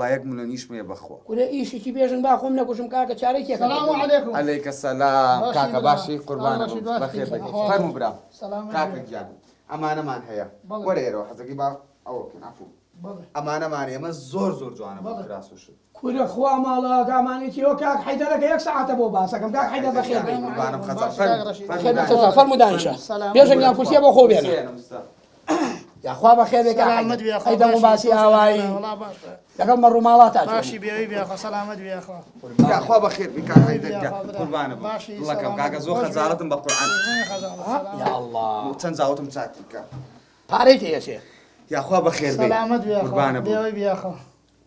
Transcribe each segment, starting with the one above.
والله يەک ملیۆنیشمێ بەخۆ کورە ئیشێکی بێژن با خۆم نەکوشم کاکە چارەی سلام علیکم. عەلەیکە سەلام کاکە باشی قوربانە باشی، بم باشی. بەخێر بێت فەرموو برا سلام کاکە گیان ئەمانەمان هەیە بەڵێ. وەرە ئێرەوە حەزەکەی با ئەوەکەن عەفوو بەڵێ. ئەمانەمان ئێمە زۆر جوانە بۆ بەڵێ. کراس و شت کورە خوا ماڵە کامانێکیەوە کاک حەیدەرەکە 1 ساعتە بۆ باسەکەم کاک حەیدەر بەخێر بێت قوربانم خەزا باشی، کاک ڕەشید. فەرموو دانیشە سلام. بێژن یان کورسیە بۆ خۆ بێنە یاخوا بەخێر بێت سلامت بیا خوا. حەیدەم و باسی ئاوایی والله باشە. لەگەڵ مەڕووماڵاتە باشی بیاوی بیا خوا سلامت بیا خوا. یاخوا بەخێر بی کاک حەیدەر قوربانە بم باشی، دڵەکەم سلام. کاکە زۆر خەجاڵەتم بە قورئان یا الله چەند زاوتم چاکی بکە پارەی تێچێ یاخوا بەخێر بێ سلامت بیا خوا. قوربانە بم بیاوی بیا خوا.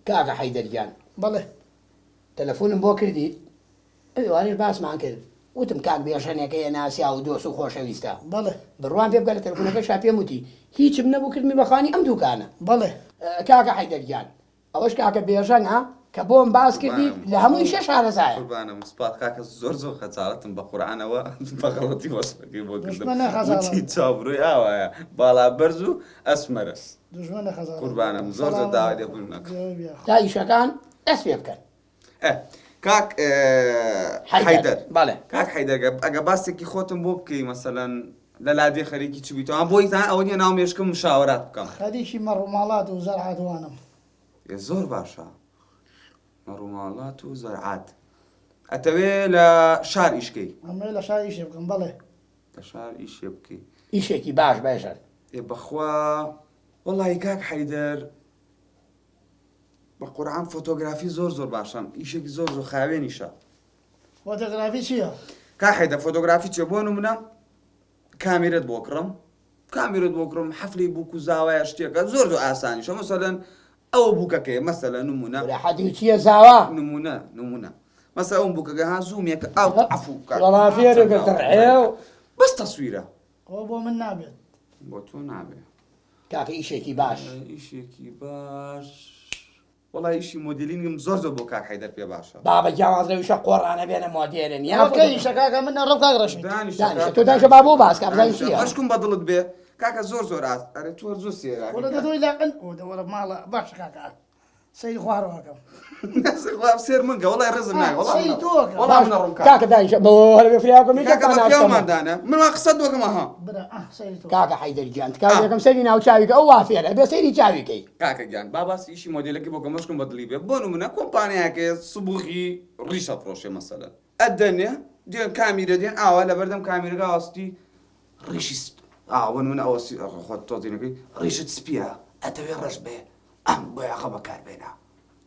کاکە حەیدەرگیان بەڵێ. تەلەفۆنم بۆ کردیت ئەوانش باسمان کرد وتم کاک بێژەنێکە هەیە ناسیا و دۆست و خۆشەویستە بەڵێ. بڕوان پێ بگە لە تەلەفۆنەکەشا پێم وتی هیچم نەبوو کردمی بەخانی ئەم دوکانە بەڵێ. کاکە حەیدەرگیان ئەوەش کاکە بێژەنە کە بۆم باس کردی لە هەمووی 6,000 قوربانم سپات کاکە زۆر خەجاڵەتم بە قورئانەوە بەغەڵەتی وەسفەکەی بۆ دژمنە خەجاڵەت. وتی چاوبڕووی ئاوایە باڵا بەرز و ئەسمەرس دژمنە خەزانە. قوربانم زۆر داوای لێبوون نەکە بیاوی بیا خوا. تا ئیشەکان دەست پێ بکەن کاک حەیدەر بەڵێ کاک حەیدەر ئەگە باسێکی خۆتم بۆ بکەی مەسەلەن لە لادێ خەریکی چ بیتەوە بۆی تا ئەوە نیە ناو مێشکم مشاوەرات بکەم خەریکی مەڕووماڵات و زەرعاتوانم. زۆر باشە مەڕووماڵات و زەرعات ئەتەوێ لە شار ئیشکەی ئەمێ لە شای ئیشێ بکەم. بەڵێ. لە شار ئیشێ بکەی ئیشێکی باش بێژەن بەخوا وەڵی کاک حەیدەر بە قورئان فۆتۆگرافی زۆر باشم ئیشێکی زۆر خاوێنیشە فۆتۆگرافی چییە؟ کاک حەیدەر فۆتۆگرافی چێ بۆ نمونە کامێرەت بۆ کڕم حەفلەی بووک و زاوایە شتێکە زۆر ئاسانیشە مەسەلەن ئەوە بووکەکەی مەسەلە نمونە لە حەدی چییە زاوا نمونە مەسە ئەوم بووکەکە ها زوومێکە ئاو عەفوو وەڵا فێرێکە تەڕحێ بەس تەسویرە ئەوە بۆ من نابێت. بۆ تۆ نابێ کاکە ئیشێکی باش ئیشێکی باش وەڵی ئیشی مۆدلینگم زۆر بۆ کاک حەیدەر پێ باشە بابە جیاوازلەویشە قۆڕانە بێنە مۆدێرن ئەوەکەی ئیشەکەکە من نەڕۆم کاک ڕەشید. دانیشە تۆ دانیشە با بۆ باس کابزای چییە بەشکم بە دڵت بێ کاکە زۆر ئاست ئەرێ تۆ زۆر سێرا وەرە دەدۆی لاقن وەرە ماڵە باش کاکە سەیری خوارەوەکەم. سێر منکە وەڵی ڕزم ناکە سەیری تۆکە. وەڵام نەڕۆم کاکە دانیشە بۆ هەرێ فریاکەمی کاکە بە پیاوماندانە من وا قسەت دۆکەمە ها برا سەیری تۆ. کاکە حەیدەرگیان تکاوێکم سەری ناو چاویکە ئەو وافێرە بێ سەیری چاویکەی کاکە گیان باباسی ئیشی مۆدلەکەی بۆ گەمەشکم بە دڵی بێ بۆ نمونە کۆمپانیاکە سبوغی ڕیشە فڕۆشێ مەسەلەن ئەدەنێ دێن کامیرە دێن ئاوا لە بەردەم کامیرەکە ئاستی ڕیشی ئاوە من ئەوەسی خۆت تۆزینەکەی ڕیشت سپیە ئەتەوێ ڕەش بێ ئەم بۆ یاخە بەکاربێنە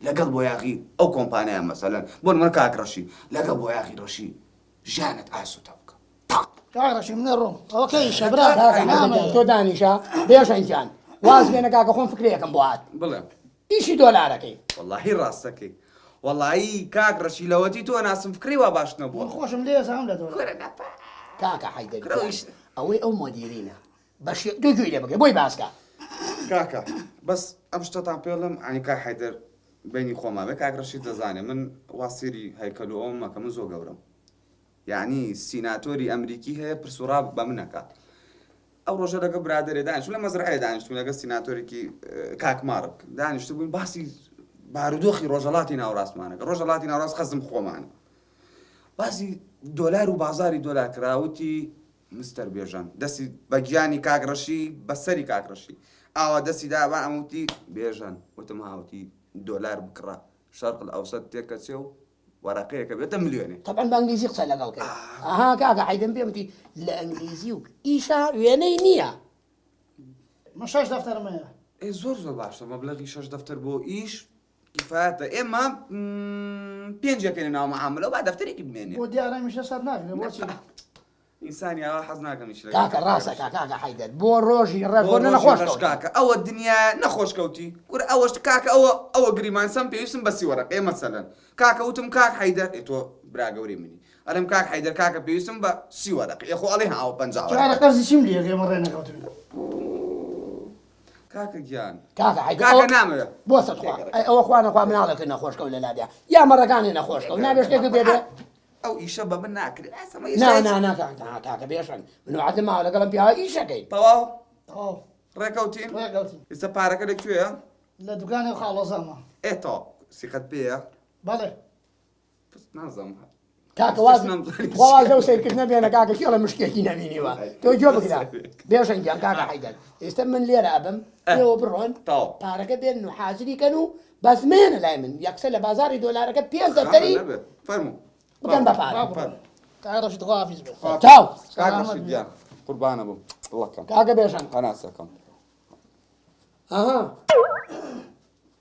لەگەڵ بۆ یاغی ئەو کۆمپانیایە مەسەلەن بۆ من کاک ڕەشی لەگەڵ بۆ یاغی ڕەشی ژیانت ئاسوودە بکە کاک ڕەشید من نەڕۆم ئەوەکەی ئیشە برا تۆ دانیشە بێژەنگیان واز بێنە کاکە خۆم فکرەیەکم بۆ هات بڵێ ئیشی دۆلارەکەی وەڵاهی ڕاستەکەی وەڵایی کاک ڕەشی لەوەتی تۆ ناسم فکری وا باش من نەبووە خۆشم لێ سام لە تۆ. کاکە حەیدەرگیان ئەوەی ئەو مۆدیرینە بەشی دووگوی لێ بگەی بۆی باسکە کاکە بەس ئەم شتەتان پێڵم ئەنی کاک حەیدەر بینی خۆماوێ کاک ڕەشید دەزانێ من واسیری هەیکەل و ئەوم مەکە من زۆر گەورم یعنی سیناتۆری ئەمریکی هەیە پرسوڕا بە منەکە ئەو ڕۆژە لەگە برادێ دانیشت لە مەزرعەیە دانیشتون لەگە سیناتۆرێکی کاکمارک دانیشت بووین باسی بارودۆخی ڕۆژەڵاتی ناوڕاستمانەکە ڕۆژەڵاتی ناوڕاست خەزم خۆمانە باسی دۆلار و بازاری دۆلار کراوتی مستەر بێژەن دەستی بە گیانی کاک ڕەشی بەسەری کاک ڕەشی ئاوا دەستی دابا ئەموتی بێژەن وتم هاوتی دۆلار بکڕە شەرق ئەوسەد تێکە چێ و وەرەقەیەکە بێتە ملیۆنێ طبعا بە ئەنگلیزی قسە لەگەڵ کرد ئاها کاکە حەیدەم پێم وتی لە ئەنگلیزی و ئیشە وێنەی نییە من 6 دەفتەرم هەیە. زۆر باشە مەبلەغی 6 دەفتەر بۆ ئیش کفایەتە ئێمە 5 ناو مەعاملە با دەفتەرێکی بمێنێ بۆ دیارە میشە سەر ناکرێت بۆچی؟ ئینسانی ئاوا حەز ناکەم ئیش کاکە ڕاستە کاکە حەیدەر بۆ ڕۆژی ڕێک بۆ نەخۆش کاکە ئەوە دنیا نەخۆشکەوتی کور ئەوەش کاکە ئەوە گریمانسەم پێویستم بەسی وەرەقەیە مەسەلەن کاکە وتم کاک حەیدەر تۆ برا گەوری منی ئەلم کاک حەیدەر کاکە پێویستم بە 30 وەرەقە خۆ ئەڵێ هاو 50 جارە قەرزی چیم لێ ئێمە ڕێ نەکەوتین. کاکە گیان کاکە حەیدەر کاکە نامەوێت بۆ سەدخوا ئەوە خوا نەخوا مناڵەکە نەخۆشکە و لە لادیا یا مەڕەکانی نەخۆشکە و نابێ شتێکی بێبێ ئەو ئیشە بە من ناکرێت نا کاکە بێشن من وعدم ماوە لەگەڵم پیاوە ئیشەکەی تەواو تەواو ڕێکەوتین ڕێکەوتین ئێستا پارەکە لەکوێیە لە دوکانی خاڵۆزەمە. ئێتەوە سیقەت پێیە بەڵێ نازانم کاکە استثنام زنی. واز لەو سیرکردنە بێنە کاکە کێڵە مشکێکی نەبینیوە تۆ جۆ بگرا بێژەنگیان کاکە حیدەر ئێستا من لێرە ئەبم ئێوە بڕۆن تاو. پارەکە بێن و حاضری کەن و بەزمێنە لای من یەکسە لە بازاری دۆلارەکە 5 دەفتەری فەرموو بکەن بە پارە کاک ڕەشید خواحافیز بێ چاو کاک ڕەشید گیان قوربانە بووم دڵەکەم کاکە بێژەنگ هەناسەکەم ئەها